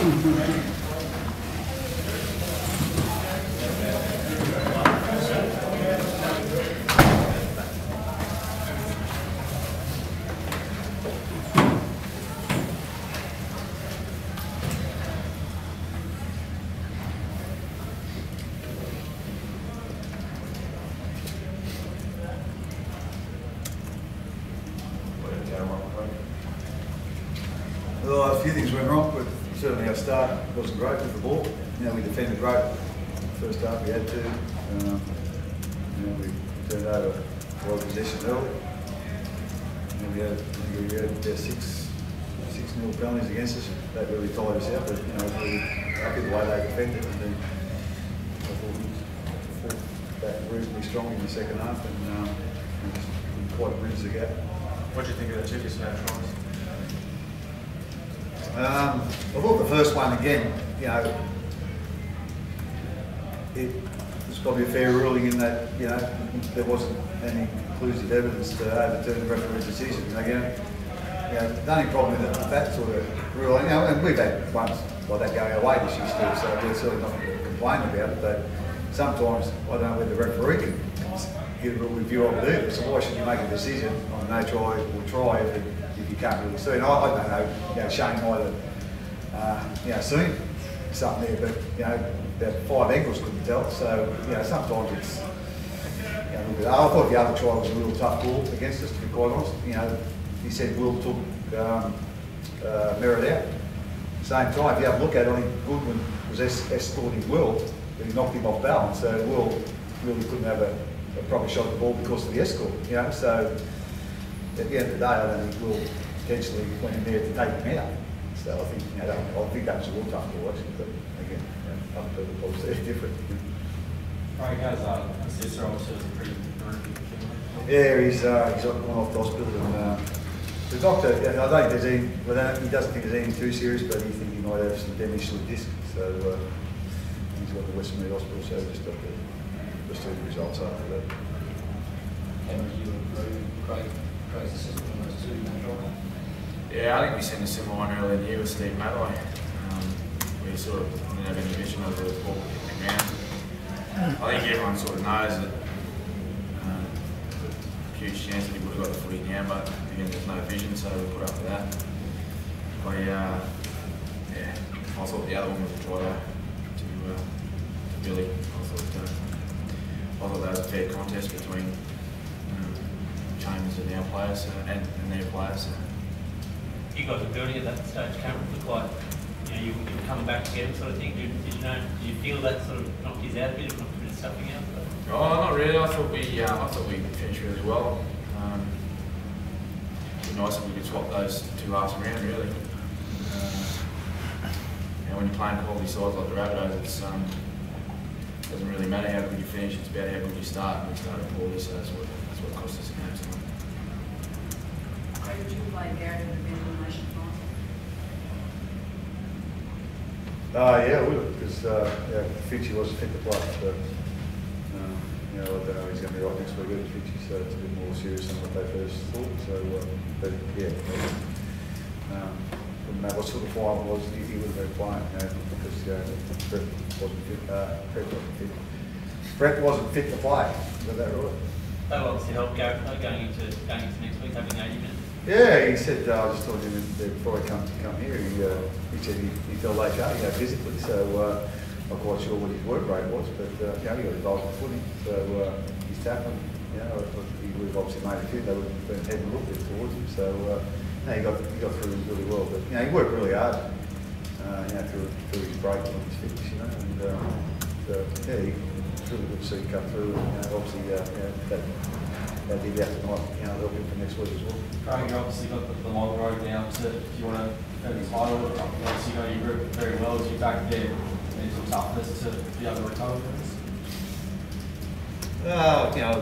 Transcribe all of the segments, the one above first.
Well, a few things went wrong, but certainly our start wasn't great with the ball. You know, we defended great. First half we had to. You know, we turned over a lot of possession early. And we had 6-0 penalties against us. That really tired us out, but you know, we happy the way they defended. And then I thought we fought back reasonably strong in the second half and just quite bridge the gap. What do you think of the two disallowed tries? I thought the first one again, you know, it was probably a fair ruling in that, you know, there wasn't any conclusive evidence to overturn the referee's decision. Again, you know, the only problem with that sort of ruling, you know, and we've had ones like that going away this year still, so we're certainly not going to complain about it, but sometimes I don't know whether the referee can give a review of it, so why should you make a decision on no try or try if you can't really see? And I don't know, you know, Shane might have, you know, seen something there, but you know, about 5 angles couldn't tell. So you know, sometimes it's, you know, I thought the other try was a real tough call against us, to be quite honest. You know, he said Will took Merritt out. Same time, if you have a look at it, I think Goodwin was escorting Will, but he knocked him off balance. So Will really couldn't have a proper shot at the ball because of the escort. You know, so at the end of the day, I don't think Will potentially went in there to take him out. So I think, you know, I think that was a real tough call actually, but again, you know, other people probably say it's different. Craig, how's his sister obviously was a pretty horrific thing? Yeah, he's gone off to hospital and the doctor, I don't think there's any, well, he doesn't think there's anything too serious, but he thinks he might have some damage to the disc. So he's got the Westmead Hospital, so just got to see the results after that. And you agree, Craig's assistant on those two, no? Yeah, I think we seen a similar one earlier in the year with Steve Madeline. We sort of didn't have any vision of the ball hitting the ground. I think everyone sort of knows that there's a huge chance that he would have got the footy down, but again, there's no vision, so we put up with that. But yeah, I thought the other one was a try to Billy. I thought that was a fair contest between Chambers and our players and their players. You guys were building at that stage, Cameron. Looked like, you know, you were coming back together, sort of thing. Did you feel that sort of knocked you out a bit, or knocked a bit of stuffing out? Oh, not really. I thought we finished really well. It'd be nice if we could swap those two halves around, really. You know, when you're playing quality sides like the Rabbitohs, it doesn't really matter how good you finish. It's about how good you start, and we started poorly, so that's what cost us the game tonight. Craig, did you play Garrett in the Melbourne Nation final? Yeah, I would, because Fitchy wasn't fit to play, but you know, I don't know, he's going to be right next week with Fitchy, so it's a bit more serious than what they first thought. So, but yeah, wouldn't matter what sort of final it was, he would have been playing, you know, because Brett wasn't fit. Brett wasn't fit to play. Is that right? That'll obviously help going into next week, having 80 minutes. Yeah, he said, I just told him before I come here, he said he felt okay, you know, physically, so I'm not quite sure what his work rate was, but you know, he got involved in footy, so he's tackling, you know, he would have obviously made a few, they would have been heading a little bit towards him, so no, he got through really well, but you know, he worked really hard, you know, through his break and his fitness, you know, and yeah, it's really good to see him come through, and you know, obviously, you know, that did out tonight, you know, help him for next week as well. Craig, you obviously got the long road now to, if you want to defend his title, obviously you know your group very well. As you back there, mental toughness to be able to recover from this? You know,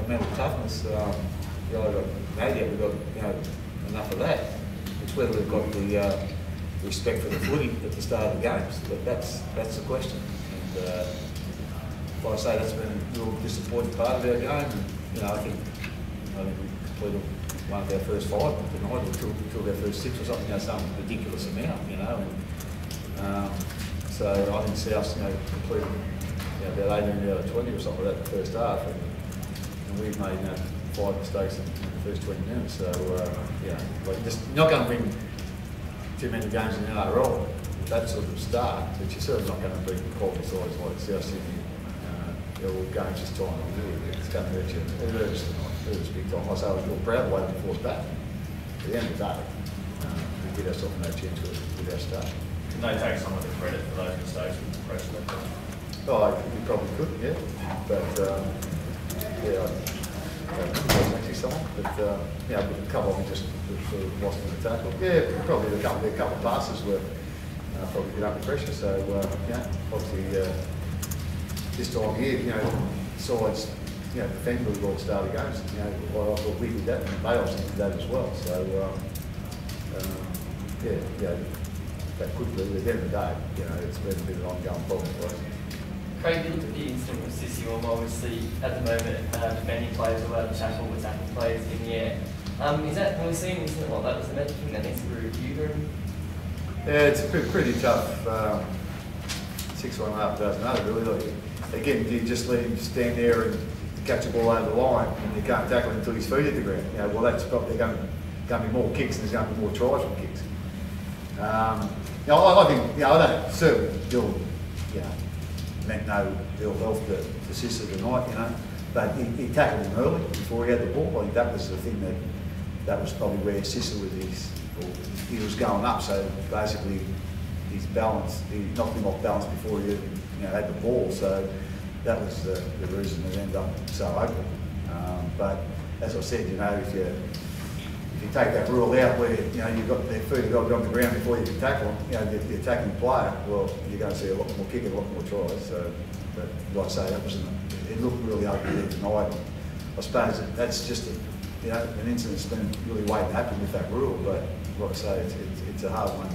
mental toughness, you know, maybe we've got, you know, enough of that. It's whether we've got the respect for the footy at the start of the games, but that's the question. And like I say, that's been a real disappointing part of our game. And, you know, I think we completed one of our first 5 tonight, or two of our first 6 or something, you know, some ridiculous amount, you know. And So I think South's, completed about 18 out of 20 or something like that in the first half, and we've made 5 mistakes in the first 20 minutes. So just not going to win too many games in the NRL with that sort of start, but you're certainly not going to beat quality sides like South Sydney. All games this time of year. It's going to hurt you. It hurt us tonight. It hurt us big time. I say I was real proud of the way we fought back. At the end of the day, we did ourselves no chance with our start. Can they take some of the credit for those mistakes with the pressure they've done? Oh, we probably could, yeah. But actually someone. But a couple of them just lost in the tackle. Yeah, probably a couple of passes were probably get up the pressure. So obviously this time here, sides, defend really well at the start of games. I thought we did that, and they obviously did that as well. So that could be. At the end of the day, it's been a bit of an ongoing problem for us. Craig, you looked at the incident with Sissy, obviously at the moment defending players are allowed to tackle with tackle players in the air. When we see an incident like that, was the magic thing that needs to be reviewed? Yeah, it's a pretty tough 6-1.5 dozen another really. Like, again, you just let him stand there and catch the ball over the line, and you can't tackle him until his feet hit the ground. Well, that's probably going to be more kicks, and there's going to be more tries from kicks. I think, I don't certainly Bill, meant no ill health to Sissa tonight, but he tackled him early before he had the ball. I think that was the thing that was probably where Sissa he was going up. So basically, his balance, he knocked him off balance before he had the ball. So that was the reason it ended up so open. But as I said, if you take that rule out where you've got their feet got to be on the ground before you can tackle them, the attacking player, well, you're going to see a lot more kick and a lot more tries. So, but like I say, it looked really ugly there tonight. I suppose that's just an incident that's been really waiting to happen with that rule. But like I say, it's a hard one.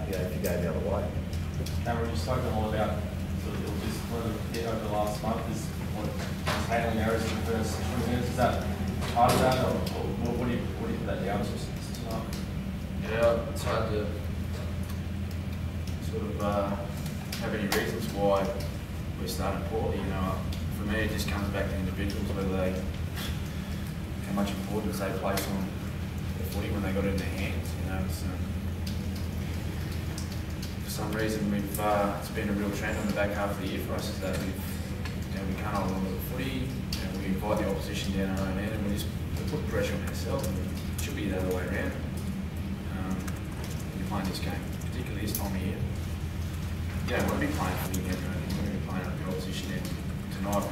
If you go the other way. Cameron, you've spoken a lot about sort of the discipline a bit over the last month. Is handling errors in the first 20 minutes? Is that part of that, or what do you put that down to tonight? Yeah, it's hard to sort of have any reasons why we started poorly. For me, it just comes back to individuals, whether how much importance they place on the footy when they got it in their hands. For some reason, it's been a real trend on the back half of the year for us is that we can't hold on to the footy. We invite the opposition down our own end, and we put pressure on ourselves. And it should be the other way around. When you're playing this game, particularly this time of year, you don't want to be playing for the end. You want to be playing up the opposition end tonight.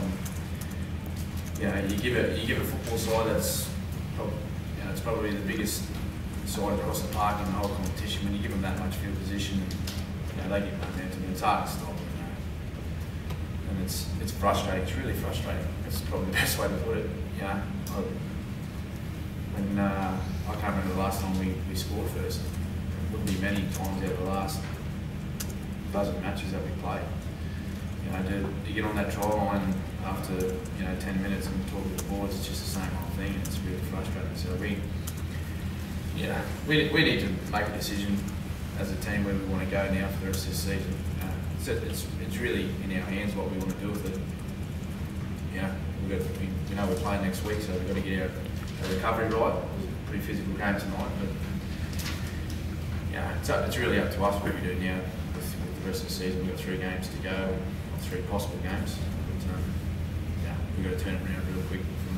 And you give a football side that's it's probably the biggest side across the park in the whole competition. When you give them that much field position, they get momentum. It's hard to stop. And it's frustrating. It's really frustrating. That's probably the best way to put it. I can't remember the last time we scored first. It wouldn't be many times out of the last dozen matches that we played. To get on that trial line after 10 minutes and talk to the boards, it's just the same old thing. It's really frustrating. So we need to make a decision as a team where we want to go now for the rest of this season. It's really in our hands what we want to do with it. We know we're playing next week, so we've got to get our recovery right. It was a pretty physical game tonight, but it's really up to us what we do now with the rest of the season. We've got 3 games to go, 3 possible games. But, we've got to turn it around real quick from